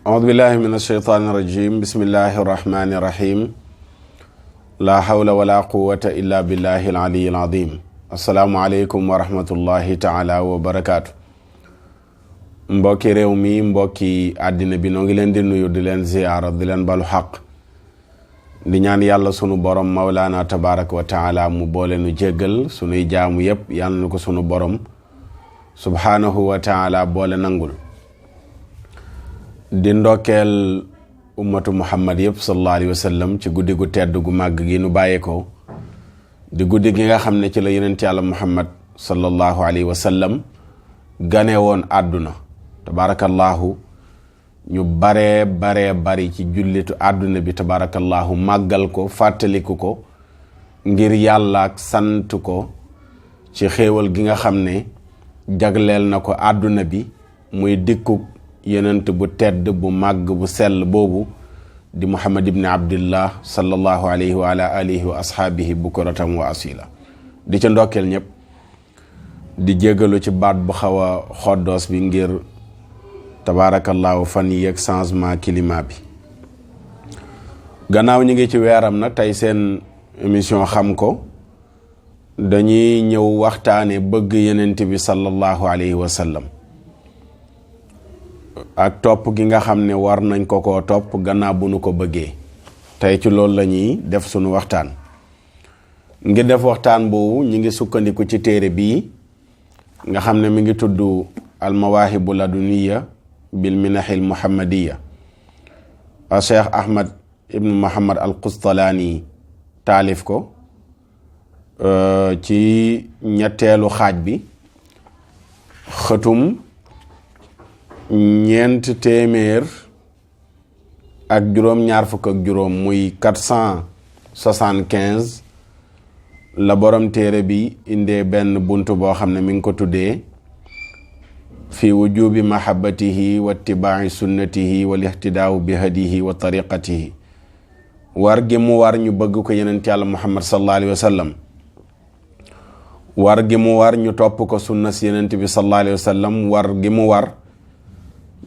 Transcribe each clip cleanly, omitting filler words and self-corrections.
أعوذ بالله من الشيطان الرجيم بسم الله الرحمن الرحيم لا حول ولا قوة إلا بالله العلي العظيم السلام عليكم ورحمة الله تعالى وبركاته mbokki réew mi mbokki àddina bi noo ngi leen di nuyu di leen ziyaara di leen balu xaq di ñaan yàlla sunu borom mawlaana tabaraka wa taala mu boole nu jéggal sunuy jaamu yépp yàlla na ko sunu borom subhanahu wa taala boole nangul di ndokkeel ummatu muhammad yépp sallallahu alayhi wa sallam ci guddi gu tedd gu màgg gi nu bàyyeekoo di guddi gi nga xam ne ci la yonent yàlla muhammad sallallahu alayhi wa sallam gane woon àdduna tabarakallahu ñu bari ci jullitu àdduna bi tabarakallahu màggal ko fàttaliku ko ngir yàlla ak sant ko ci xéewal gi nga xam ne jagleel na ko àdduna bi muy dikku yenent bu tedd bu màgg bu sell boobu di muhammad ibn abdillah sallallahu alayhi wa ala alihi wa ashaabihi bukuratan wa asila di ca ndokkeel ñëpp di jégalu ci baat bu xaw a xoddoos bi ngir tabaarakallaahu fan yi ak changement climat bi gannaaw ñi ngi ci weeram nag tey seen émission xam ko dañuy ñëw waxtaane bëgg yenent bi sallallahu alayhi wa sallam ak topp gi nga xam ne war nañ ko koo topp gannaaw bu nu ko bëggee tey ci loolu la ñuy def sunu waxtaan ngir def waxtaan boobu ñi ngi sukkandiku ci téere bii nga xam ne mi ngi tudd al mawaahibu laduniya bil minahil muhammadiya a cheikh ahmad ibn muhammad al qustalaani taalif ko ci ñetteelu xaaj bi xëtum 400 ak juróom-ñaar fukk ak juróom muy 475 la borom téere bi indee benn buntu boo xam ne mi ngi ko tuddee fi wujubi mahabbatihi wa ittibaai sunnatihi wal ihtidaawu bi hadihi wa tariqatihi war gi mu war ñu bëgg ko yenent yàlla muhammad sallallahu alayhi wa sallam war gi mu war ñu topp ko sunna si yenent bi sallallahu alayhi wa sallam war gi mu war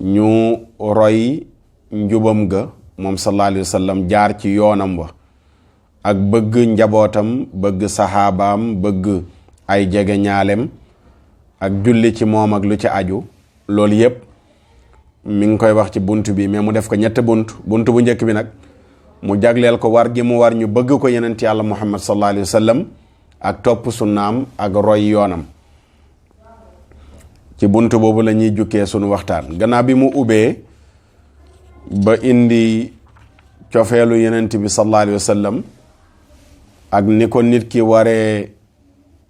ñu roy njubam ga moom sallallahu alayhi wa sallam jaar ci yoonam wa ak bëgg njabootam bëgg saxaabaam bëgg ay jege ñaalem ak julli ci moom ak lu ci aju loolu yépp mi ngi koy wax ci bunt bi mais mu def ko ñett bunt bu njëkk bi nag mu jagleel ko war gi mu war ñu bëgg ko yenent yàlla muhammad sallallahu alayhi wa sallam ak topp sunnaam ak roy yoonam ci bunt boobu la ñuy jukkee sunu waxtaan gannaaw bi mu ubbee ba indi cofeelu yenent bi sallallahu alayhi wa sallam ak ni ko nit ki waree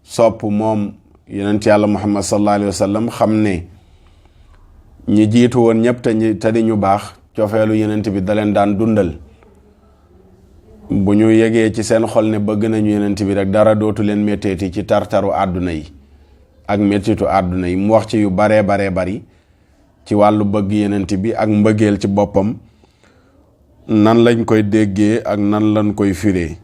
sopp moom yenent yàlla muhammad sallallahu alayhi wa sallam xam ne ñi jiitu woon ñëpp te di ñu baax cofeelu yenent bi da leen daan dundal bu ñu yegee ci seen xol ne bëgg nañu yenent bi rek dara dootu leen métteeti ci tartaru àdduna yi ak méttitu àdduna yi mu wax ci yu baree bari ci wàllu bëgg yenent bi ak mbëggeel ci boppam nan lañ koy déggee ak nan lañ koy firee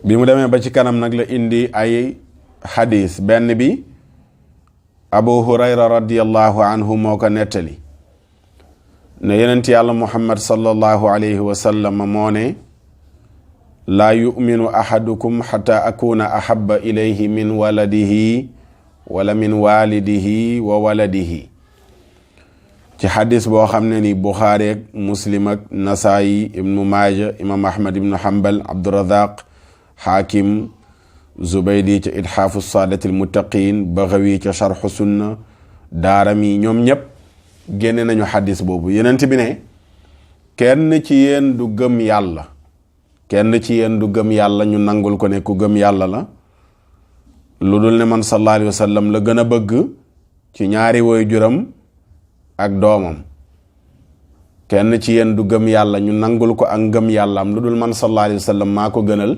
bi mu demee ba ci kanam nag la indi ay xadis benn bi abu hurayra radiyallahu anhu moo ko nettali ne yenent yàlla muhammad sallallahu alayhi wa sallam moo ne laa yuminu ahadukum xata akuna ahaba ilayhi min waladihi wala min walidihi wa waladihi ci xadis boo xam ne ni buxaari ak muslim ak nasaayi ibnu maaja imam ahmad ibnu hanbal abdurazaq xaakim zubaydi ca itxaafu saadatil muttaqin baxawi ca sharxu sunna daarami ñoom ñépp génne nañu xadis boobu yenent bi ne kenn ci yéen du gëm yàlla ñu nangul ko ne ku gëm yàlla la lu dul ne man sallallahu alayhi wa sallam la gën a bëgg ci ñaari waajuram ak doomam kenn ci yéen du gëm yàlla ñu nangul ko ak ngëm yàllaam lu dul man sallallahu alayhi wa sallam maa ko gënal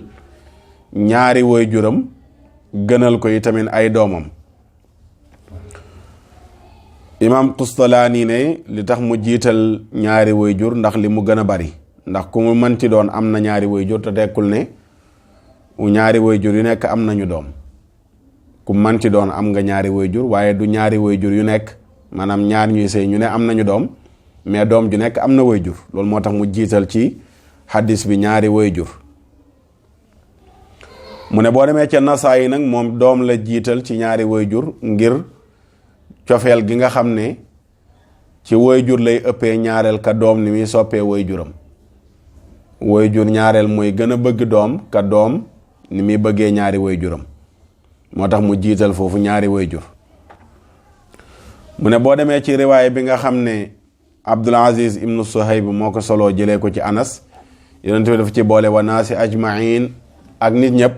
ñaari waajuram gënal ko itamit ay doomam imam Qustalaani ne li tax mu jiital ñaari waajur ndax li mu gën a bari ndax ku mu mënti doon am na ñaari waajur te tekkul ne ñaari waajur yu nekk am nañu doom ku mënti doon am nga ñaari waajur waaye du ñaari waajur yu nekk maanaam ñaar ñuy sëy ñu ne am nañu doom mais doom ju nekk am na wayjur loolu moo tax mu jiital ci xadis bi ñaari wayjur mu ne boo demee ca nasaa yi nag moom doom la jiital ci ñaari wayjur ngir cofeel gi nga xam ne ci wayjur lay ëppee ñaareel ka doom ni muy soppee wayjuram wayjur ñaareel mooy gën a bëgg doom ka doom ni muy bëggee ñaari wayjuram moo tax mu jiital foofu ñaari wayjur mu ne boo demee ci riwaaya bi nga xam ne Abdul Aziz ibnu Suhayb moo ko soloo jëlee ko ci Anas yonent bi dafa ci boole wa naasi ajmain ak nit ñëpp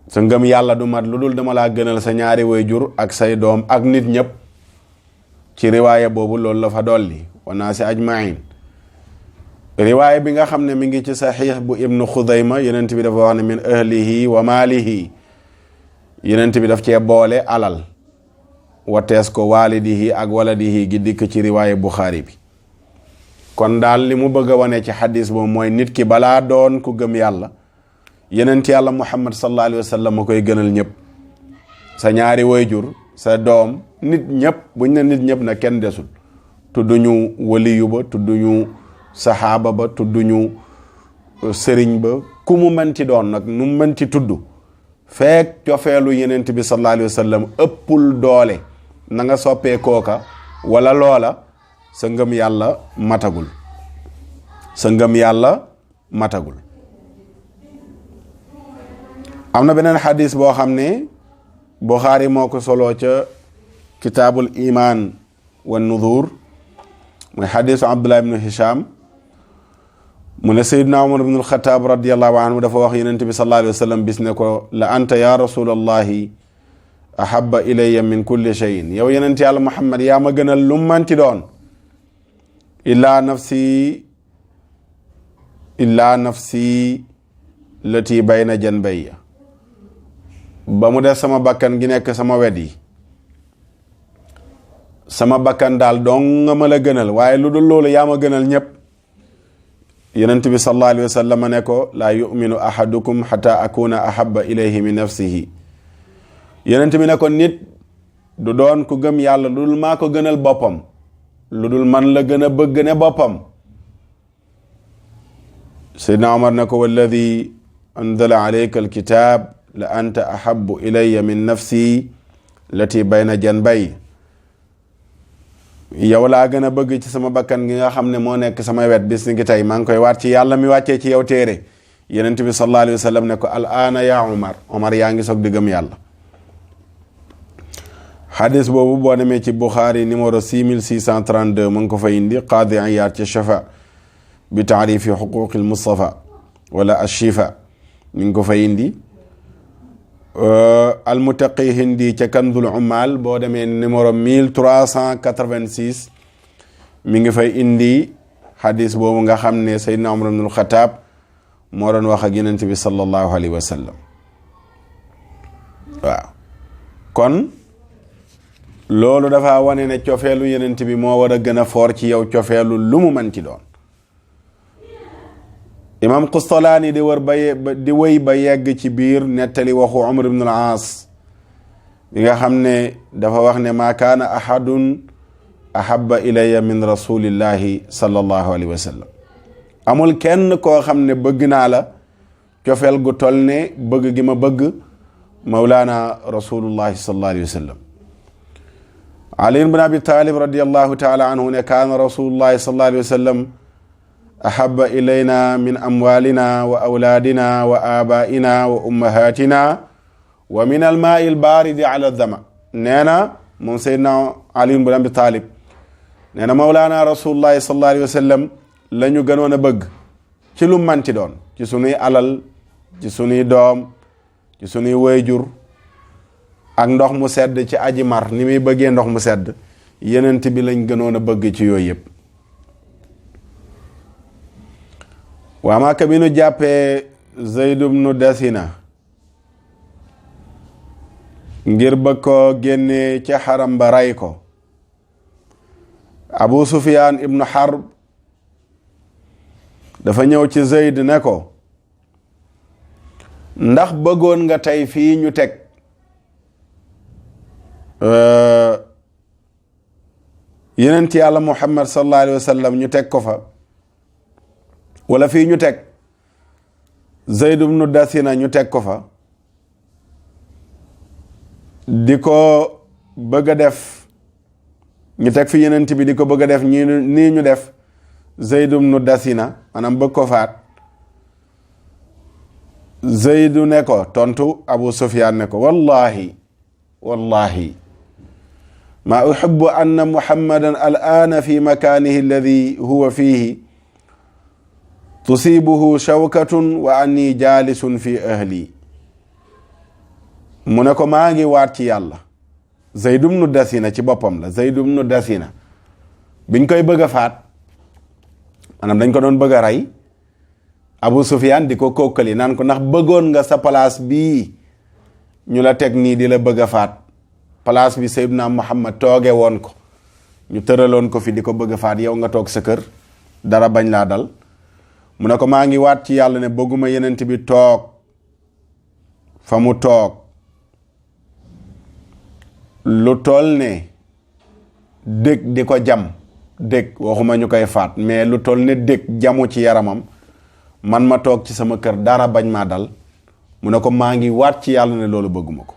sa ngëm yàlla du mat lu dul dama laa gënal sa ñaari wayjur ak say doom ak nit ñëpp ci riwaaya boobu loolu la fa dolli wa naasi ajmain riwaaya bi nga xam ne mi ngi ci saxiix bu ibnu Xudayma yonent bi dafa wax ne min ahlihi wa maalihi yonent bi daf cee boole alal watees ko waalidihi ak waladihi gi dikk ci riwaaya Buxaari bi kon daal li mu bëgg a wane ci xadis boobu mooy nit ki balaa doon ku gëm yàlla yonent yàlla Muhammad sallallahu alayhi wa sallam ma koy gënal ñëpp sa ñaari wayjur sa doom nit ñëpp buñ ne nit ñëpp na kenn desul tudduñu waliyu ba tudduñu saxaaba ba tudduñu sëriñ ba ku mu mënti doon nag nu mu mënti tudd feek cofeelu yonent bi sallallahu alayhi wa sallam ëppul doole na nga soppee kooka wala loola sa ngëm yàlla matagul sa ngëm yàlla matagul am na beneen xadis boo xam ne Buxaari moo ko soloo ca kitaabul iman wa nudur mooy xadisu Abdullah ibnu Hisham mu ne Seydina Umar ibnul Xataab radiallahu anhu dafa wax yonent bi sallallahu alayhi wa sallam bis ne ko la anta ya rasulallahi ahabba ilayya min kulli cheyin yow yonent yàlla Muhammad yaa ma gënal lu manti doon illaa nafsi lati bayna janbayya ba mu def sama bakkan gi nekk sama wet yi sama bakkan daal dong nga ma la gënal waaye lu dul loolu yaa ma gënal ñëpp yonent bi sallallahu alayhi wa sallam ne ko laa yuminu ahadukum xata akuna ahabba ilayhi min nafsihi yonent bi ne ko nit du doon ku gëm yàlla lu dul maa ko gënal boppam lu dul man la gën a bëgg ne boppam Seydina Omar ne ko walladi anzala alayka alkitab la anta ahabbu ilayya min nafsi lati bayna janbay yow laa gën a bëgg ci sama bakkan gi nga xam ne moo nekk sama wet bis ni ki tey maa ngi koy waat ci yàlla mi wàccee ci yow téere yonent bi sallallahu alayhi wa sallam ne ko al aana ya Omar yaa ngi soog di gëm yàlla xadis boobu boo demee ci Buxaari numéro 6632 mu ngi ko fa indi Qaadi Iyaad ci Shafa bi taarifi xuquqil Mustafa wala ashifa mi ngi ko fa indi almutaqi hindi ca Kanzul Ummal boo demee numéro 1386 mi ngi fay indi xadis boobu nga xam ne Seydina Umar ibnul Xataab moo doon wax ak Yonent bi sallallahu alayhi wa sallam waaw kon loolu dafa wane ne cofeelu Yonent bi moo war a gën a foor ci yow cofeelu lu mu mën ci doon imam Qustalaani di wëy ba yegg ci biir nettali waxu Umar ibn al-Aas bi nga xam ne dafa wax ne maa kaana ahadun ahabba ilayya min rasulillahi sallallahu alayhi wa sallam amul kenn koo xam ne bëgg naa la cofeel gu tol ne bëgg gi ma bëgg mawlaana rasulullahi sallallahu alayhi wa sallam Ali ibn Abi Talib radiyallahu taala anhu ne kaana rasulullahi sallallahu alayhi wa sallam ahabba ilayna min amwalina wa awlaadina wa abaina wa ummahatina wa min almaai albaaridi ala dama nee na moom Seydina Ali ibn Abi Talib nee na mawlaana rasulullahi sallallahu alayhi wa sallam la ñu gënoon a bëgg ci lu manti doon ci sunuy alal ci sunuy doom ci sunuy wayjur ak ndox mu sedd ci aji mar ni muy bëggee ndox mu sedd yenent bi lañ gënoon a bëgg ci yooyu yëpp waa Màkka bi nu jàppee Zayd ibnu Dasina ngir bëgg ko génne ca xaram ba ray ko Abu Sufyaan ibnu Harb dafa ñëw ci Zayd ne ko ndax bëggoon nga tey fii ñu teg yenent yàlla muhammad sallallahu alayhi wa sallam ñu teg ko fa, wala fii ñu teg Zayd ibnu Dasina ñu teg ko fa, di ko bëgg a def, ñu teg fi yenent bi di ko bëgg a def nii ñu def Zayd ibnu Dasina, maanaam bëgg ko faat. Zaydu ne ko tontu Abu Sufyaan ne ko wallahi ma uhibbu anna muhammadan al'aana fi makaanihi alladi huwa fiihi tusiibuhu shawkatun wa anni jaalisun fi ahli. mu ne ko maa ngi waat ci yàlla. Zayd ibnu Dasina ci boppam la. Zayd ibnu Dasina biñ koy bëgg a faat, maanaam dañ ko doon bëgg a rey, Abu Sufyaan di ko kokkali naan ko ndax bëggoon nga sa place bii ñu la teg nii di la bëgg a faat, place bi Seydina Muhammad tooge woon ko, ñu tëraloon ko fi di ko bëgg a faat, yow nga toog sa kër dara bañ laa dal. mu ne ko maa ngi waat ci yàlla ne bëgguma yenent bi toog fa mu toog lu toll ne dëkk di ko jam, dëkk waxuma ñu koy faat, mais lu toll ne dëkk jamu ci yaramam, man ma toog ci sama kër dara bañ maa dal. mu ne ko maa ngi waat ci yàlla ne loolu bëgguma ko.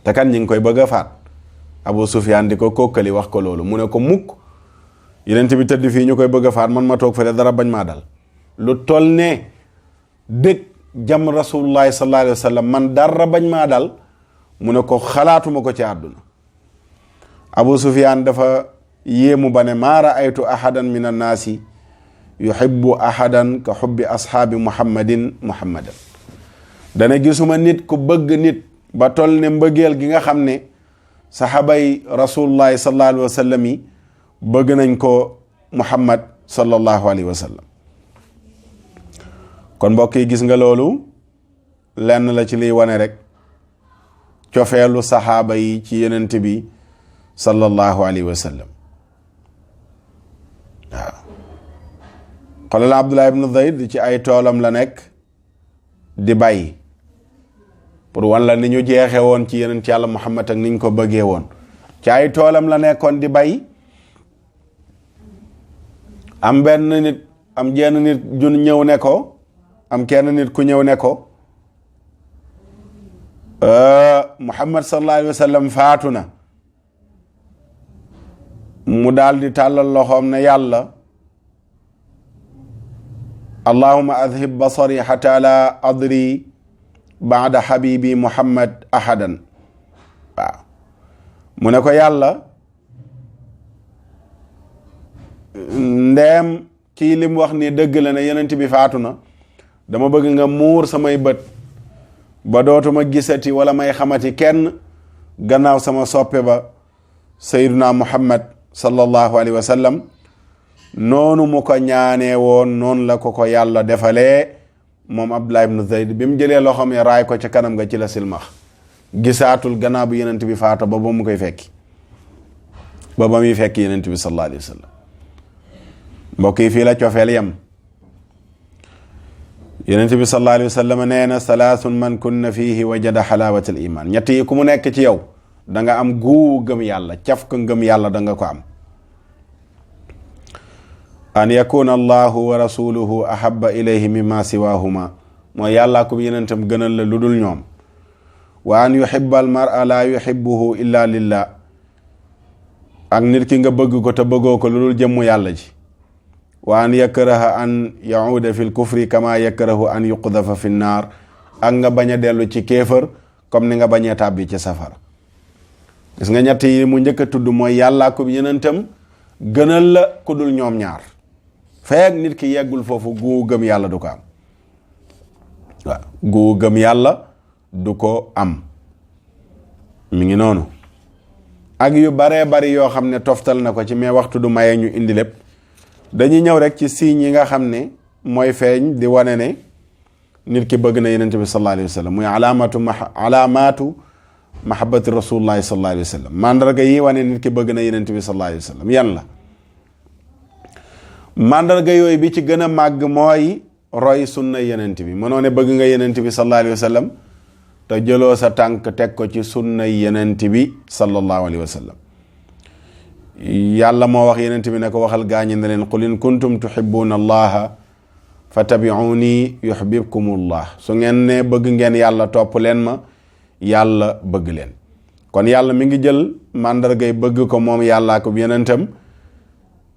te kan ñi ngi koy bëgg a faat. Abu Sufyaan di ko kokkali wax ko loolu. mu ne ko mukk yenent bi tëdd fii ñu koy bëgg a faat, man ma toog fële dara bañ maa dal. lu toll ne dëkk jam rasulullahi sallallahu alayhi wa sallam, man dara bañ maa dal. mu ne ko xalaatuma ko ci àdduna. Abu Sufyaan dafa yéemu ba ne maa raaytu ahadan min annaasi yuhibbu ahadan ka hubbi ashaabi muhammadin. dana gisuma nit ku bëgg nit ba toll ne mbëggeel gi nga xam ne saxaabay rasulullahi sallallahu alayhi wa sallam yi bëgg nañ ko muhammad sallallahu alayhi wa sallam. kon mbokk yi gis nga loolu lenn la ci liy wane rek cofeelu saxaaba yi ci yenent bi sallallahu alayhi wa sallam. waaw xoolal Abdullah ibn Zayd ci ay toolam la nekk di bay pour wan la ni ñu jeexe woon ci yenent yàlla Muhammad ak niñ ko bëggee woon. ci ay toolam la nekkoon di bay, am benn nit, am jenn nit jun ñëw ne ko, am kenn nit ku ñëw ne ko Muhammad sallallahu alayhi wa sallam faatu na. mu daal di tàllal loxoom ne yàlla, allahumma adhib basari hatta la adri baada habibi Muhammad ahadan. waaw mu ne ko yàlla, ndeem kii lim wax ni dëgg la ne yenent bi faatu na, dama bëgg nga muur samay bët ba dootuma gisati wala may xamati kenn gannaaw sama soppe ba sayyiduna Muhammad sallallahu alayhi wa sallam. noonu mu ko ñaanee woon noonu la ko yàlla defalee moom Abdullah ibn Zayd. bi mu jëlee loxoom ya raay ko ca kanam nga ci la silmax, gisaatul gannaaw bu yenent bi faatu ba mu koy fekki, ba muy fekki yenent bi sallallahu alayhi wa sallam. mbokk yi fii la cofeel yam. yenent bi sallallahu alayhi wa sallam nee na salaasun man kunna fiihi wajada xalaawatal iman. ñett yi ku mu nekk ci yow da nga am guu gëm yàlla, caf ko ngëm yàlla da nga ko am. an yakuna allahu wa rasuluhu ahabba ilayhi mimma siwahuma, mooy yàllaa ko yenentam gënal la lu dul ñoom. wa an yuhibba al mar'a la yuhibbuhu illa lillah, ak nit ki nga bëgg ko te bëggoo ko lu dul jëmmu yàlla ji. wa an yakraha an yauda fi l kufri kama yakrahu an yuqdafa fi nnaar, ak nga bañ a dellu ci kéefër comme ni nga bañee tàbbi ci safara. gis nga ñett yi mu njëkk a tudd mooy yàllaa ko yenentam gënal la ku dul ñoom ñaar. feek nit ki yeggul foofu gu gëm yàlla du ko am. waaw gu gëm yàlla du ko am. mi ngi noonu ak yu baree bari yoo xam ne toftal na ko ci, mais waxtu du maye ñu indi lépp. dañuy ñëw rek ci signes yi nga xam ne mooy feeñ di wane ne nit ki bëgg na yenent bi sallallahu alayhi wa sallam, muy alaamaatu mahabbati rasulullahi sallallahu alayhi wa sallam. mandarga yi wane nit ki bëgg na yenent bi sallallahu alayhi wa sallam yan la? mandarga yooyu bi ci gën a màgg mooy roy sunna yenent bi. mënoo ne bëgg nga yenent bi sallallahu alayhi wa sallam te jëloo sa tànk teg ko ci sunna yenent bi sallallahu alayhi wa sallam. yàlla moo wax yenent bi ne ko waxal gaañi ne leen qul in kuntum tuhibbuna allaha fattabi'uni yuhbibkumullah su ngeen ne bëgg ngeen yàlla topp leen ma yàlla bëgg leen. kon yàlla mi ngi jël màndargay bëgg ko moom yàllaa ko yenentam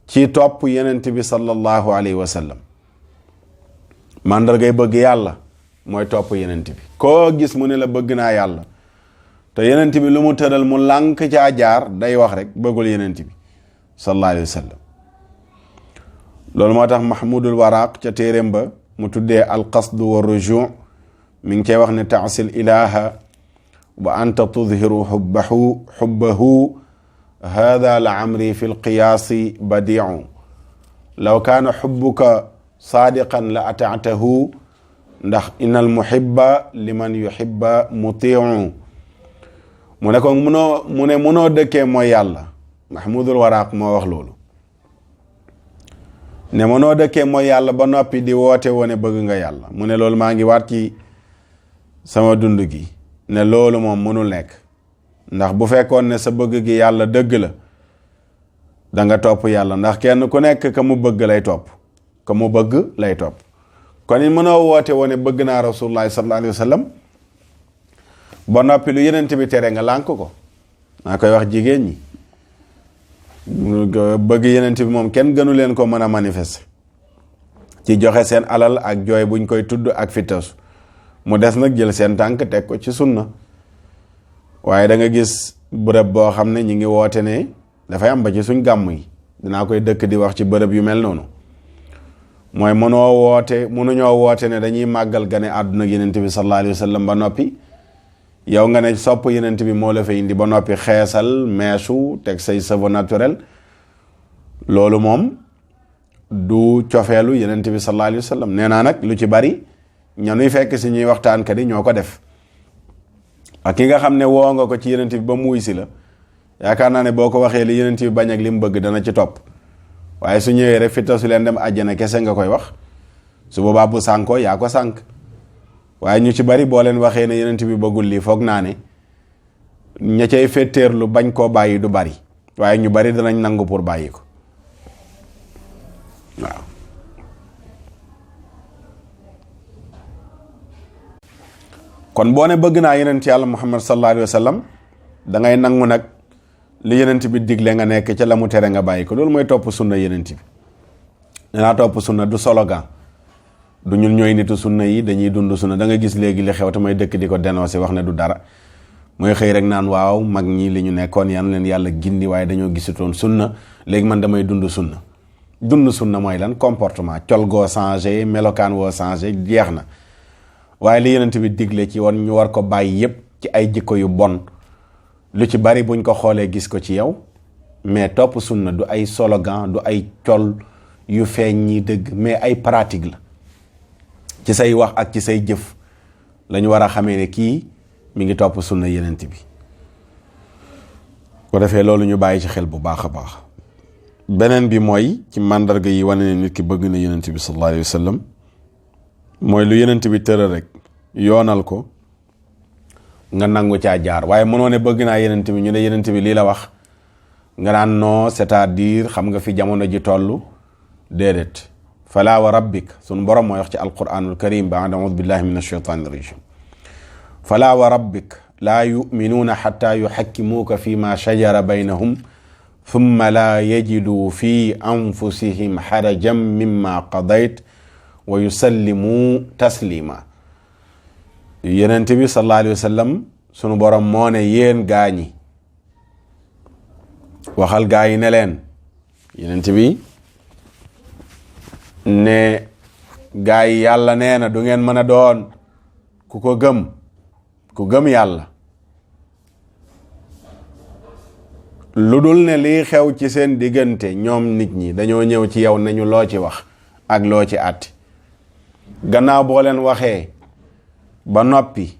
ci topp yenent bi sallallahu alayhi wa sallam. màndargay bëgg yàlla mooy topp yenent bi. koo gis mu ne la bëgg naa yàlla te yenent bi lu mu tëral mu lànk caa jaar day wax rek bëggul yenent bi sallallahu alayhi wa sallam. loolu moo tax Mahmudul Waraq ca téeréem ba mu tuddee alqasdu wa rujuu mi ngi cay wax ne taasil ilaha wa anta tudhiru xubbahu hada la amri fi lqiyaasi badiu law kaana xubbuka saadiqan la ataatahu ndax inna al muhibba liman yuhibba mutiu mu ne ko munoo dëkkee mooy yàlla. Mahmudul Waraq moo wax loolu ne mënoo dëkkee mooy yàlla ba noppi di woote wone bëgg nga yàlla. mu ne loolu maa ngi waat ci sama dund gi ne loolu moom mënul nekk ndax bu fekkoon ne sa bëgg gi yàlla dëgg la da nga topp yàlla ndax kenn ku nekk ka mu bëgg lay topp ka mu bëgg lay topp. kon it mënoo woote wone bëgg naa rasulullahi sallallahu alayhi wa sallam ba noppi lu yenent bi tere nga lànk ko. maa koy wax jigéen ñi bëgg yenent bi moom kenn gënu leen ko mën a manifester ci joxe seen alal ak jooy buñ koy tudd ak fittasu mu des nag jël seen tànk teg ko ci sunna. waaye da nga gis bërëb boo xam ne ñi ngi woote ne dafay am ba ci suñ gàmm yi dinaa koy dëkk di wax ci bërëb yu mel noonu mooy mënuñoo woote ne dañuy màggal gane àdduna yenent bi sallallahu alayhi wa sallam ba noppi yow nga ne sopp yenent bi moo la fa indi ba noppi xeesal meesu teg say cheveux naturel. loolu moom du cofeelu yenent bi sallallahu alayhi wa sallam. nee naa nag lu ci bari ñanuy fekk si ñuy waxtaan kat yi ñoo ko def ak ki nga xam ne woo nga ko ci yenent bi ba muy si la yaakaar naa ne boo ko waxee li yenent bi bañ ak li mu bëgg dana ci topp. waaye su ñëwee rek fitta su leen dem àjjana kese nga koy wax su boobaa bu sànkoo yaa ko sànk. waaye ñu ci bari boo leen waxee ne yenent bi bëggul lii foog naa ne ña cay féeteerlu bañ koo bàyyi du bari waaye ñu bari danañ nangu pour bàyyi ko waaw. kon boo ne bëgg naa yenent yàlla Muhammad sallallahu alayhi wa sallam da ngay nangu nag li yenent bi digle nga nekk ca la mu tere nga bàyyi ko. loolu mooy topp sunna yenent bi. danaa topp sunna du slogan du ñun ñooy nitu sunna yi dañuy dund sunna. da nga gis léegi li xew te may dëkk di ko dénoncer wax ne du dara mooy xëy rek naan waaw mag ñi li ñu nekkoon yan leen yàlla gindi waaye dañoo gisutoon sunna léegi man damay dund sunna. dund sunna mooy lan comportement col goo changé melokaan woo changé jeex na waaye li yenent bi digle ci woon ñu war ko bàyyi yépp ci ay jikko yu bon lu ci bari buñ ko xoolee gis ko ci yow. mais topp sunna du ay slogan du ay col yu feeñ ñi dëgg mais ay pratique la ci say wax ak ci say jëf lañu war a xamee ne kii mi ngi topp sunna yenent bi. ko defee loolu ñu bàyyi ci xel bu baax a baax. beneen bi mooy ci màndarga yi wane ne nit ki bëgg na yenent bi sallallahu alayhi wa sallam mooy lu yenent bi tëral rek yoonal ko nga nangu caa jaar. waaye mënoo ne bëgg naa yenent bi ñu ne yenent bi lii la wax nga naan non c'est-à-dire xam nga fi jamono ji toll déedéet. fala wa rabbik sunu borom mooy wax ci alquranul karim ba'da a'udhu billahi minash shaitanir rajim fala wa rabbik laa yuminuuna xatta yuxakkimuuka fi ma shajara baynahum thumma laa yajidu fi anfusihim xarajan mimma qadayt wa yusallimu taslima. yenent bi sallallahu alayhi wa sallam sunu borom moo ne yéen gaañi waxal gaa yi ne leen yenent bi ne gaa yi yàlla nee na du ngeen mën a doon ku gëm yàlla lu dul ne lii xew ci seen diggante ñoom nit ñi dañoo ñëw ci yow nañu loo ci wax ak loo ci àtti. gannaaw boo leen waxee ba noppi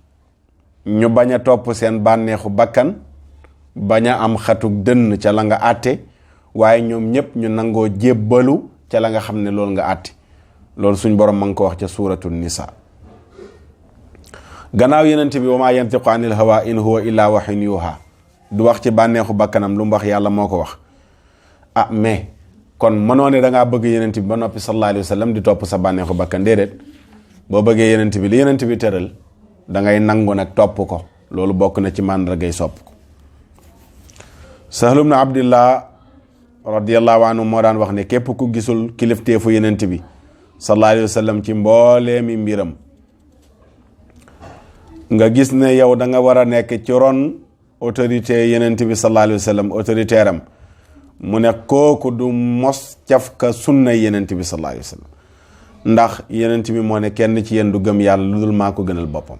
ñu bañ a topp seen bànneexu bakkan bañ a am xatuk dënn ca la nga àtte waaye ñoom ñëpp ñu nangoo jébbalu ca la nga xam ne loolu nga àtte. loolu suñ borom ma ngi ko wax ca suuratu nisa. gannaaw yenent bi wa maa yantiqu anil hawa in huwa illa wahyun yuha du wax ci bànneexu bakkanam lu mu wax yàlla moo ko wax. mais kon mënoo ne da ngaa bëgg yenent bi ba noppi sallallahu alayhi wa sallam di topp sa bànneexu bakkan déedéet boo bëggee yenent bi li yenent bi tëral da ngay nangu nag topp ko loolu bokk na ci màndargay sopp ko. Sahl ibn Abdillah radiyallahu anhu moo daan wax ne képp ku gisul kilifteefu yenent bi sallallahu alayhi wa sallam ci mbooleemi mbiram nga gis ne yow da nga war a nekk ci ron autorité yenent bi sallallahu alayhi wa sallam autoritaire am mu ne kooku du mos cafka sunna yenent bi sallallahu alayhi wa sallam ndax yenent bi moo ne kenn ci yéen du gëm yàlla lu dul maa ko gënal boppam.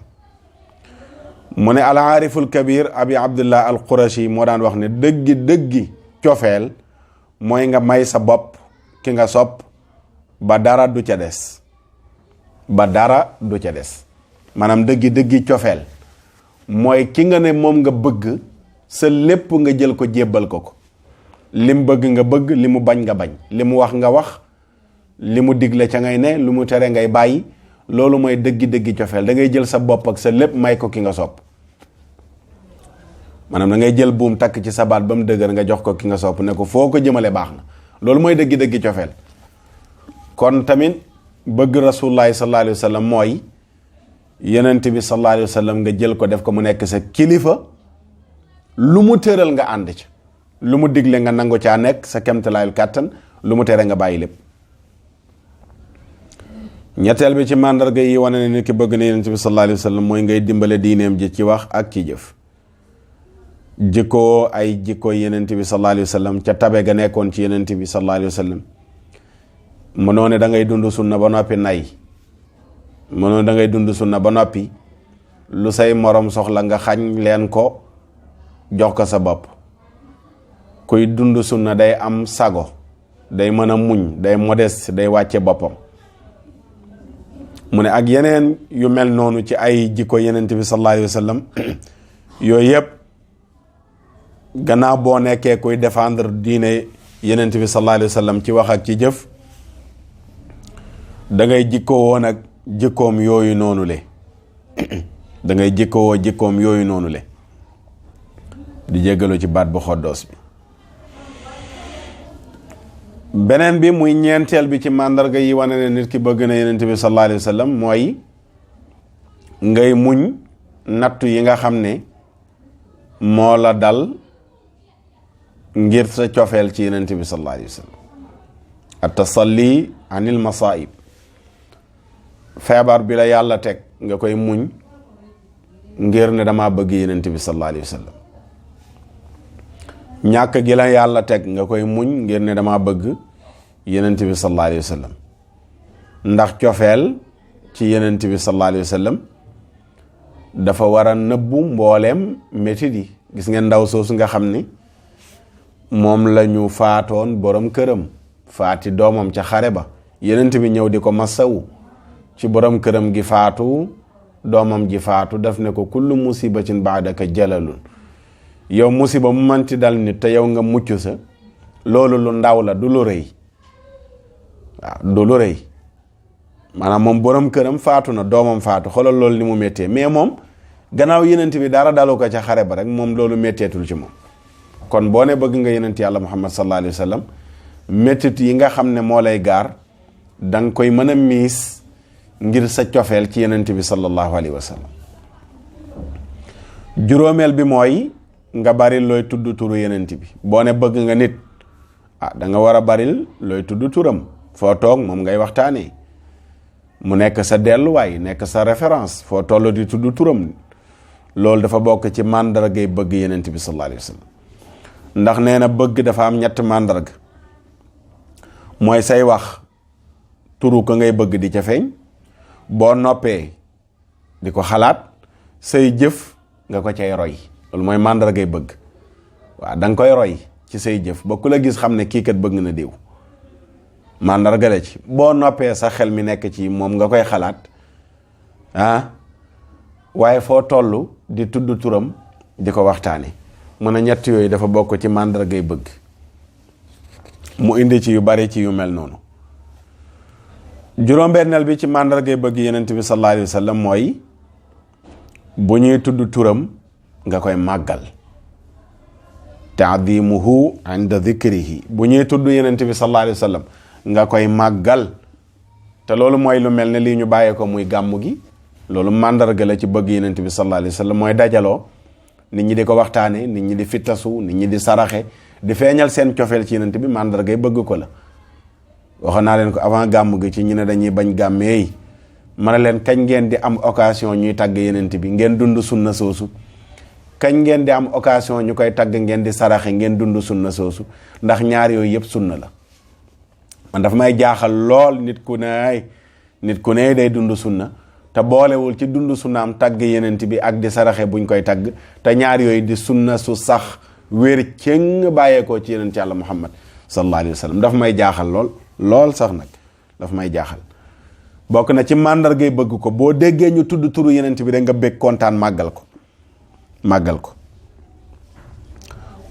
mu ne al aariful kabir abi abdullah al qurashi moo daan wax ne dëggi cofeel mooy nga may sa bopp ki nga sopp ba dara du ca des maanaam dëggi cofeel mooy ki nga ne moom nga bëgg sa lépp nga jël ko jébbal ko lim bëgg nga bëgg li mu bañ nga bañ li mu wax nga wax li mu digle ca ngay ne lu mu tere ngay bàyyi loolu mooy dëggi cofeel da ngay jël sa bopp ak sa lépp may ko ki nga sopp maanaam da ngay jël buum takk ci sa baat ba mu dëgër nga jox ko ki nga sopp ne ko foo ko jëmale baax na loolu mooy dëggi cofeel. kon tamit bëgg rasulullahi sallallahu alayhi wa sallam mooy yenent bi sallallahu alayhi wa sallam nga jël ko def ko mu nekk sa kilifa lu mu tëral nga ànd ci lu mu digle nga nangu caa nekk sa kemtalaayul kàttan lu mu tere nga bàyyi lépp. ñetteel bi ci màndarga yi wane ne nit ki bëgg na yenent bi sallallahu alayhi wa sallam mooy ngay dimbale diineem ji ci wax ak ci jëf. jikko yenent bi sallallahu alayhi wa sallam ca tabe ga nekkoon ci yenent bi sallallahu alayhi wa sallam mënoo ne da ngay dund sunna ba noppi mënoo da ngay dund sunna ba noppi lu say morom soxla nga xañ leen ko jox ko sa bopp. kuy dund sunna day am sago day mën a muñ day modeste day wàcce boppam. mu ne ak yeneen yu mel noonu ci ay jikko yenent bi sallallahu alayhi wa sallam yooyu yëpp gannaaw boo nekkee kuy défendre diine yenent bi sallallahu alayhi wa sallam ci wax ak ci jëf da ngay jikkowoo nag jikkoom yooyu noonu le da ngay jikkowoo jikkoom yooyu noonu le di jéggalu ci baat bu xoddoos bi. beneen bi muy ñeenteel bi ci màndarga yi wane ne nit ki bëgg na yenent bi sallallahu alayhi wa sallam mooy ngay muñ nattu yi nga xam ne moo la dal ngir sa cofeel ci yenent bi sallallahu alayhi wa sallam. at-tasalli anil masaib feebar bi la yàlla teg nga koy muñ ngir ne dama bëgg yenent bi sallallahu alayhi wa sallam. ñàkk gi la yàlla teg nga koy muñ ngir ne dama bëgg yenent bi sallallahu alayhi wa sallam ndax cofeel ci yenent bi sallallahu alayhi wa sallam dafa war a nëbbu mbooleem métit yi. gis ngeen ndaw soosu nga xam ni moom la ñu faatoon borom këram faati doomam ca xare ba yenent bi ñëw di ko masawu ci borom këram gi faatu doomam ji faatu daf ne ko kullu musibatin baadaka jalalun yow musiba mu manti dal nit te yow nga mucc sa loolu lu ndaw la du lu rëy waaw du lu rëy maanaam moom borom këram faatu na doomam faatu xoolal loolu ni mu méttee mais moom gannaaw yenent bi dara dalu ko ca xare ba rek moom loolu métteetul ci moom. kon boo ne bëgg nga yenent yàlla muhammad sallallahu alayhi wa sallam méttit yi nga xam ne moo lay gaar da nga koy mën a miis ngir sa cofeel ci yenent bi sallallahu alayhi wa sallam. juróomeel bi mooy nga baril looy tudd turu yenent bi. boo ne bëgg nga nit da nga war a baril looy tudd turam foo toog moom ngay waxtaanee mu nekk sa delluwaay nekk sa référence foo toll di tudd turam loolu dafa bokk ci màndargay bëgg yenent bi sallallahu alayhi wa sallam. ndax nee na bëgg dafa am ñetti màndarga mooy say wax turu ko ngay bëgg di ca feeñ boo noppee di ko xalaat say jëf nga ko cay roy loolu mooy màndargay bëgg. waaw da nga koy roy ci say jëf ba ku la gis xam ne kii kat bëgg na diw màndarga la ci. boo noppee sa xel mi nekk ci moom nga koy xalaat waaye foo toll di tudd turam di ko waxtaane mën a ñett yooyu dafa bokk ci màndargay bëgg. mu indi ci yu bari ci yu mel noonu. juróom-benneel bi ci màndargay bëgg yenent bi sallallahu alayhi wa sallam mooy bu ñuy tudd turam nga koy màggal taadimuhu inda dhikrihi bu ñuy tudd yenent bi sallallahu alayhi wa sallam nga koy màggal. te loolu mooy lu mel ne lii ñu bàyyee ko muy gàmmu gi loolu màndarga la ci bëgg yenent bi sallallahu alayhi wa sallam mooy dajaloo nit ñi di ko waxtaane nit ñi di fittasu nit ñi di saraxe di feeñal seen cofeel ci yenent bi màndargay bëgg ko la. waxoon naa leen ko avant gàmm gi ci ñu ne dañuy bañ gàmmeey ma ne leen kañ ngeen di am occasion ñuy tagg yenent bi ngeen dund sunna soosu. kañ ngeen di am occasion ñu koy tagg ngeen di saraxe ngeen dund sunna soosu ndax ñaar yooyu yëpp sunna la. man dafa may jaaxal lool nit ku ne day dund sunna te boolewul ci dund sunnaam tagg yenent bi ak di saraxe buñ koy tagg te ñaar yooyu di sunna su sax wér cëng bàyyeekoo ci yenent yàlla Muhammad sallallahu alayhi wa sallam dafa may jaaxal lool sax nag dafa may jaaxal. bokk na ci màndargay bëgg ko boo déggee ñu tudd turu yenent bi rek nga bég kontaan màggal ko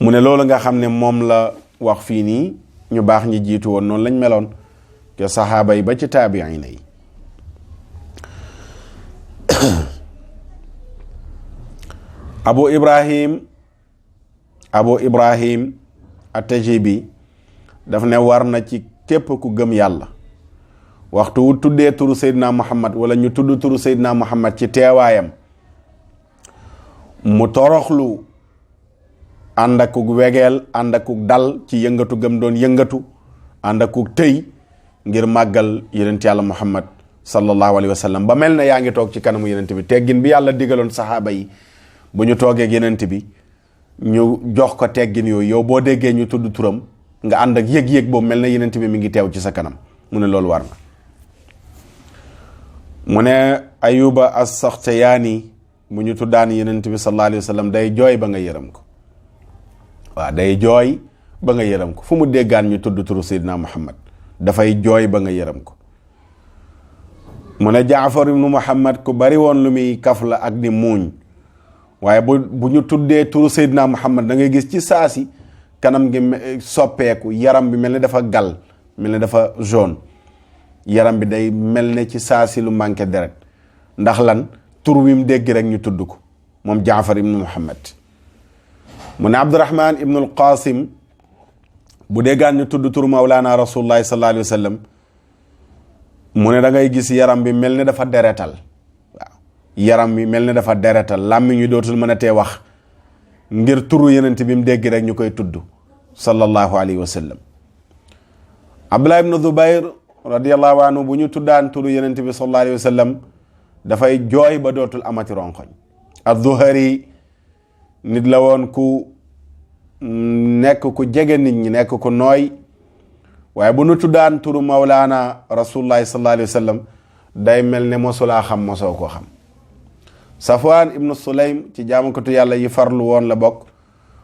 mu ne loolu nga xam ne moom la wax fii nii ñu baax ñi jiitu woon noonu lañ meloon ke saxaaba yi ba ci taabiina yi. abu ibrahim at-Tajibi daf ne war na ci képp ku gëm yàlla waxtu wu tuddee turu Seydina Muhammad wala ñu tudd turu Seydina Muhammad ci teewaayam mu toroxlu ànd akuk wegeel ànd akuk dal ci yëngatu gëm doon yëngatu ànd akuk tëy ngir màggal yenent yàlla Muhammad sallallahu alayhi wa sallam ba mel na yaa ngi toog ci kanamu yenent bi teggin bi yàlla digaloon saxaaba yi bu ñu toogee yenent bi ñu jox ko teggin yooyu yow boo déggee ñu tudd turam nga ànd ak yëg-yëg boobu mel na yenent bi mi ngi teew ci sa kanam mu ne loolu war na. mu ne Ayuba as-Saxtiyaani bu ñu tuddaan yenent bi sallallahu alayhi wa sallam day jooy ba nga yërëm ko waaw day jooy ba nga yërëm ko fu mu déggaan ñu tudd turu Seydina Muhammad dafay jooy ba nga yërëm ko. mu ne Jaafar ibnu Muhammad ku bari woon lu muy kaf la ak di muuñ waaye bu ñu tuddee turu Seydina Muhammad da ngay gis ci saasi kanam gi soppeeku yaram bi mel ne dafa gal mel ne dafa jaune yaram bi day mel ne ci saasi lu manqué deret ndax lan tur wi mu dégg rek ñu tudd ko moom Jaafar ibnu Muhammad. mu ne Abdurahman ibnu al-Qasim bu déggaan ñu tudd turu Mawlana Rasulullahi sallallahu alayhi wa sallam mu ne da ngay gis yaram bi mel ne dafa deretal waaw yaram bi mel ne dafa deretal làmmiñ ñu dootul mën a tee wax ngir turu yenent bi mu dégg rek ñu koy tudd sallallahu alayhi wa sallam. Abdullah ibnu Zubayr radiyallahu anhu bu ñu tuddaan turu yenent bi sallallahu alayhi wa sallam dafay jooy ba dootul amati ronkoñ. Az-Zuhari nit la woon ku nekk ku jege nit ñi nekk ku nooy waaye bu nu tuddaan turu Mawlaana Rasulullahi sallallahu alayhi wa sallam day mel ne mosulaa xam mosoo koo xam. Safwaan ibnu Sulaym ci jaamukatu yàlla yi farlu woon la bokk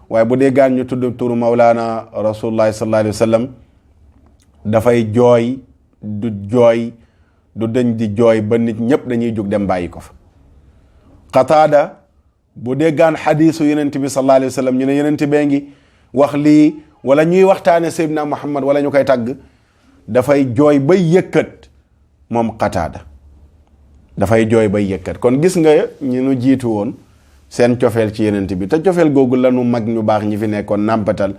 waaye bu dee gaan ñu tudd turu Mawlaana Rasulullahi sallallahu alayhi wa sallam dafay jooy du dëñ di jooy ba nit ñëpp dañuy jug dem bàyyi ko fa. Qataada bu déggaan xadiisu yenent bi sallallahu alayhi wa sallam ñu ne yenent bee ngi wax lii wala ñuy waxtaane Seydina Muhammad wala ñu koy tagg dafay jooy bay yëkkat moom Qataada dafay jooy bay yëkkat kon gis nga ñu nu jiitu woon seen cofeel ci yenent bi te cofeel googu lanu mag ñu baax ñi fi nekkoon nàmpatal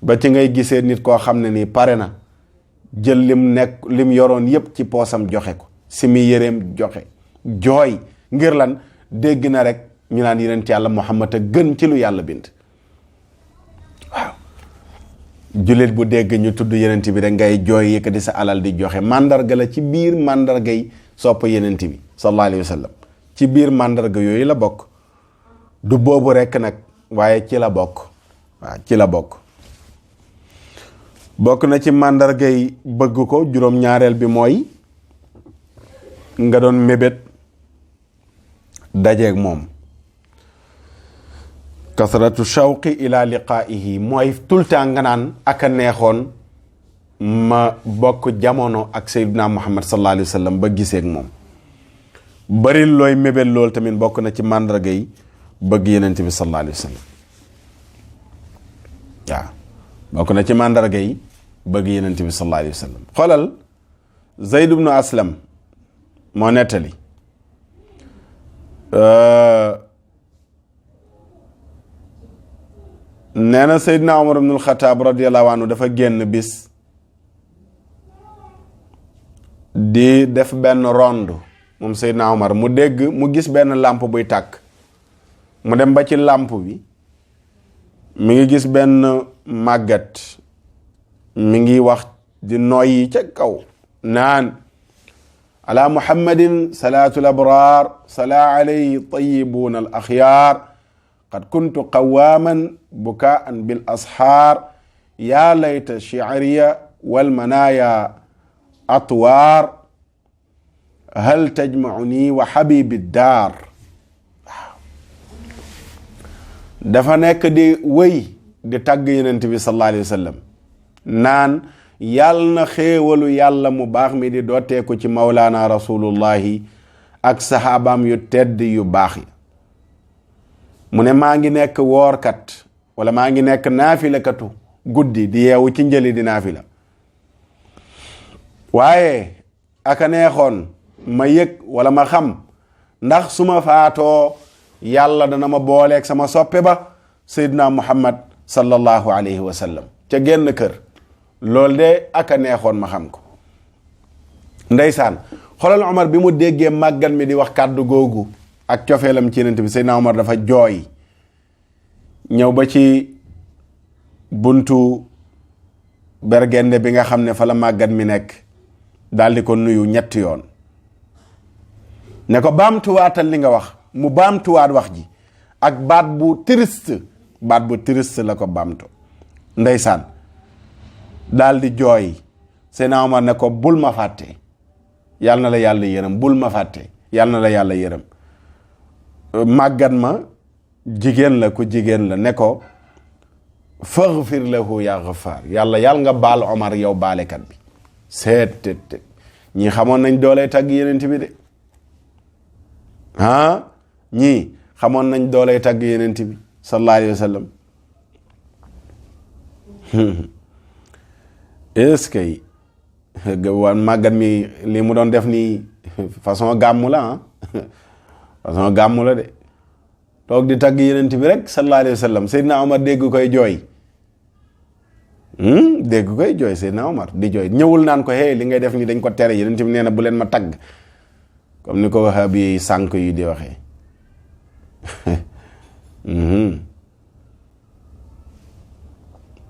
ba ci ngay gisee nit koo xam ne nii pare na jël lim yoroon yépp ci poosam joxe ko si mi yëreem joxe jooy ngir lan dégg na rek ñu naan yenent yàlla Muhammad a gën ci lu yàlla bind. waaw jullit bu dégg ñu tudd yenent bi rek ngay jooy yëkkati sa alal di joxe mandarga la ci biir mandargay sopp yenent bi sallallahu alayhi wa sallam ci biir mandarga yooyu la bokk du boobu rekk nag waaye ci la bokk waaw ci la bokk na ci mandargay bëgg ko juróom-ñaareel bi mooy nga doon mébét dajeeg moom. kasratu shawqi ila liqaa'ihi mooy tout le temps nga naan ak a neexoon ma bokk jamono ak Seydina Muhammad sallallahu alayhi wa sallam ba giseeg moom. bari looy mébét loolu tamit bokk na ci màndarga yi bëgg yenent bi sallallahu alayhi wa sallam waaw bokk na ci màndarga yi bëgg yenent bi sallallahu alayhi wa sallam. xoolal Zayd ibnu Aslam moo nettali nee na Seydina Omar ibnul Xataab radiyallahu anhu dafa génn bis di def benn ronde moom Seydina Omar mu gis benn làmp buy tàkk mu dem ba ci làmp bi mi ngi gis benn màggat mi ngi wax di noyyi ca kaw naan ala muhammadin salaatul abraar salaa alayhi tayibuuna al axyaar qad kuntu qawaaman bukaan bil asxaar yaa layta shi'riya wal manaaya atwaar hal tajmacuni wa xabibi daar. dafa nekk di wëy di tàgg yonent bi sallallahu alayhi wa sallam naan yàlla na xéewalu yàlla mu baax mi di dooteeku ci mawlaana rasulullahi ak saxaabaam yu tedd yu baax yi. mu ne maa ngi nekk woorkat wala maa ngi nekk naafilakatu guddi di yeewu ci njëli di naafila waaye aka neexoon ma yëg wala ma xam ndax su ma faatoo yàlla dana ma booleeg sama soppe ba Seydina Muhammad sallallahu alayhi wa sallam ca genn kër. loolu de aka neexoon ma xam ko. ndeysaan xoolal Omar bi mu déggee màggat mi di wax kàddu googu ak cofeelam ci Yonent bi Seydina Omar dafa jooy ñëw ba ci buntu bergende bi nga xam ne fa la màggat mi nekk daal di ko nuyu ñetti yoon ne ko baamtuwaatal li nga wax mu baamtuwaat wax ji ak baat bu triste la ko baamtu. ndeysaan daal di jooy Seydina Omar ne ko bul ma fàtte yàlla na la yàlla yërëm bul ma fàtte yàlla na la yàlla yërëm. màggat ma jigéen la ku jigéen la ne ko faghfir lahu yaa ghafaar yàlla nga baal Omar yow baalekat bi. seet ñii xamoon nañ doole tagg Yonent bi de ñii xamoon nañ doole tagg Yonent bi sallallahu alayhi wa sallam. est-ce que wan màggat mi li mu doon def nii façon gàmmu la façon gàmmu la de toog di tagg Yonent bi rek sallallahu alayhi wa sallam. Seydina Omar dégg koy jooy Seydina Omar di jooy ñëwul naan ko hey li ngay def nii dañ ko tere Yonent bi nee na bu leen ma tagg comme ni ko wahabi yi sànk yi di waxee.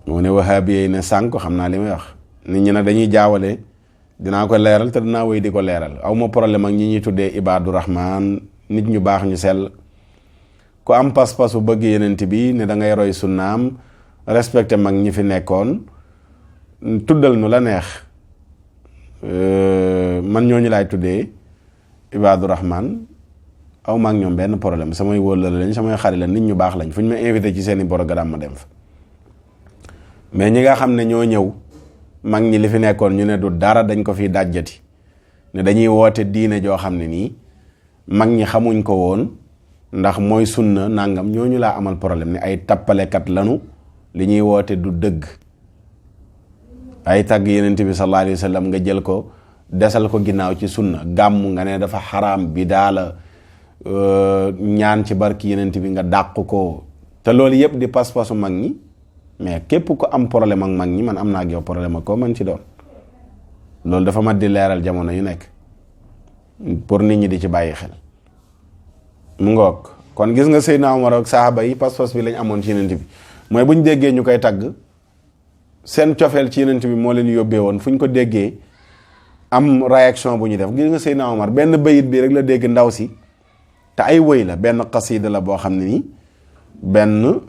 mu ne wahabi yi ne sànk xam naa li may wax nit ñi nag dañuy jaawale dinaa ko leeral te dinaa wéy di ko leeral aw ma problème ak ñi ñuy tuddee ibaadu rahman nit ñu baax ñu sell ku am pas-pasu bëgg Yonent bi ne da ngay roy sunnaam respecté mag ñi fi nekkoon tuddal nu la neex man ñooñu laay tuddee ibaadu rahman aw ma ak ñoom benn problème samay wóllal lañ samay xarit la nit ñu baax lañ fu ñu ma invité ci seeni programme ma dem fa. mais ñi nga xam ne ñoo ñëw mag ñi li fi nekkoon ñu ne du dara dañ ko fi dajjati ne dañuy woote diine joo xam ne nii mag ñi xamuñ ko woon ndax mooy sunna nangam ñooñu laa amal problème ne ay tappalekat lanu li ñuy woote du dëgg. ay tagg Yonent bi sallallahu alayhi wa sallam nga jël ko desal ko ginnaaw ci sunna gàmm nga ne dafa xaraam bi daala ñaan ci barki Yonent bi nga dàq ko te loolu yëpp di pas-pasu mag ñi. mais képp ko am problème ak mag ñi man am naa ak yow problème ak ko man ci doon loolu dafa mat di leeral jamono yu nekk pour nit ñi di ci bàyyi xel. mu ngoog kon gis nga Seydina Omar ak saxaaba yi pas-pas bi lañ amoon ci Yonent bi mooy bu ñu déggee ñu koy tagg seen cofeel ci Yonent bi moo leen yóbbee woon fu ñu ko déggee am réaction bu ñu def. gis nga Seydina Omar benn bayit bi rek la dégg ndaw si te ay wëy la benn xasida la boo xam ne nii benn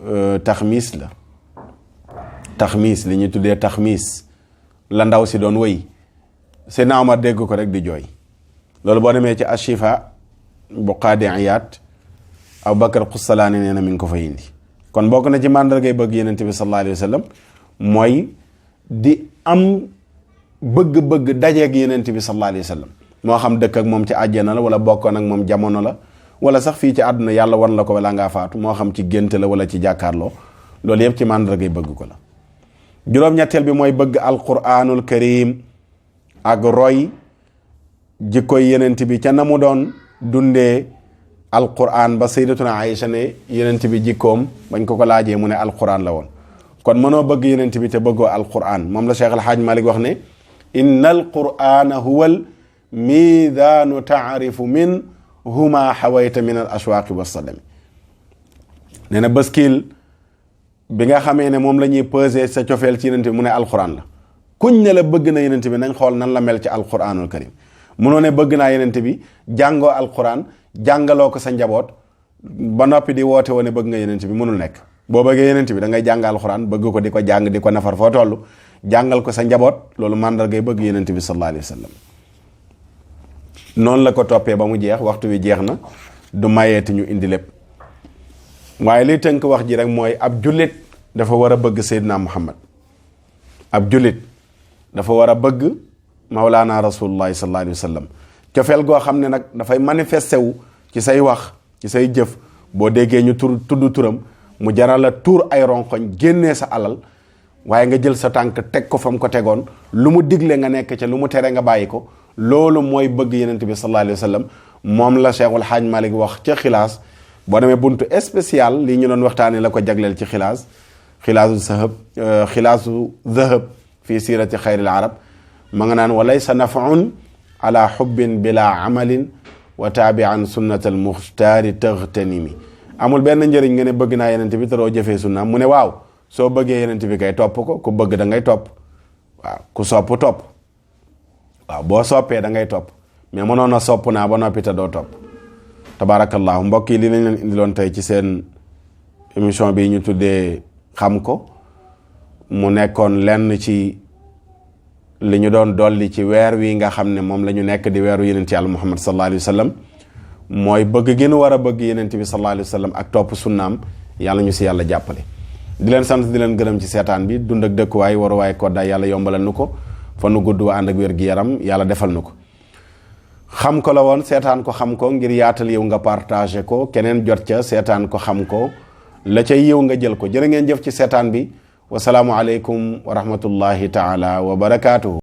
taxmiis la. taxmiis li ñuy tuddee taxmiis la ndaw si doon wëy Seydina Omar dégg ko rek di jooy. loolu boo demee ci Ashifa bu Qaadi Iyaad Abubakar Qustalaani nee na mi ngi ko fa indi. kon bokk na ci màndargay bëgg Yonent bi sallallahu alayhi wa sallam mooy di am bëgg-bëgg dajeeg Yonent bi sallallahu alayhi wa sallam moo xam dëkk ak moom ci àjjana la wala bokkoon ak moom jamono la wala sax fii ci àdduna yàlla wan la ko wala ngaa faatu moo xam ci gént la wala ci jàkkaarloo loolu yëpp ci màndargay bëgg ko la. juróom-ñetteel bi mooy bëgg alquranul karim ak roy jikkoy Yonent bi ca na mu doon dundee alquran ba sayyidatuna Aïcha ne yonent bi jikkoom bañ ko laajee mu ne alquran la woon. kon mënoo bëgg yonent bi te bëggoo alquran moom la Cheikh El Hadj Malick wax ne inna alqurana huwa al miidaanu taarifu min huma xawayta min al ashwaaqi wassalami. nee na baskil bi nga xamee ne moom la ñuy peser sa cofeel ci yonent bi mu ne alquran la. kuñ ne la bëgg na yonent bi nañ xool nan la mel ci alquranul karim. munoo ne bëgg naa yonent bi jàngoo alquran jàngaloo ko sa njaboot ba noppi di woote woon ne bëgg nga yonent bi mënul nekk. boo bëggee yonent bi da ngay jàng alquran bëgg ko di ko jàng di ko nafar foo toll jàngal ko sa njaboot loolu màndargay bëgg yonent bi sallallahu alayhi wa sallam. noonu la ko toppee ba mu jeex waxtu wi jeex na du mayeeti ñu indi lépp waaye liy tënk wax ji rek mooy ab jullit dafa war a bëgg Seydina Muhammad. ab jullit dafa war a bëgg Mawlaana Rasulullahi sallallahu alayhi wa sallam cofeel goo xam ne nag dafay manifesté wu ci say wax ci say jëf boo déggee ñu tudd turam mu jaral la tuur ay ronkoñ génnee sa alal waaye nga jël sa tànk teg ko fa mu ko tegoon lu mu digle nga nekk ca lu mu tere nga bàyyi ko loolu mooy bëgg Yonent bi sallallahu alayhi wa sallam moom la Cheikhul Hadj Malick wax ca xilaas boo demee buntu spécial lii ñu doon waxtaanee la ko jagleel ci xilaas xilaasu zahab fii siirati xayril arab ma nga naan wa laysa naf'un ala xubbin bila amalin wa taabian sunnat al muxtaari taxtanimi amul benn njëriñ nga ne bëgg naa yenente bi te doo jëfee sunnaam mu ne waaw soo bëggee yenente bi kay topp ko ku bëgg da ngay topp waaw ku sopp topp waaw boo soppee da ngay topp mais mënoon a sopp naa ba noppi te doo topp tabarakallahu mbokk yi li lañ leen indiloon tey ci seen émission bi ñu tuddee xam ko mu nekkoon lenn ci li ñu doon dolli ci weer wi nga xam ne moom la ñu nekk di weeru yenent yàlla Muhammad sallallahu alayhi wa sallam mooy bëgg gën war a bëgg yenent bi sallallahu alayhi wa sallam ak topp sunnaam yàlla ñu si yàlla jàppale di leen sant di leen gërëm ci seetaan bi dund ak dëkkuwaay waruwaay koddaay yàlla yombalal nu ko fa nu gudd wa ànd ak wér gi yaram yàlla defal nu ko xam ko la woon seetaan ko xam ko ngir yaatal yow nga partagé ko keneen jot ca seetaan ko xam ko la ca yiw nga jël ko jërë ngeen jëf ci seetaan bi wasalaamu aleykum wa rahmatullahi taala wa barakaatuhu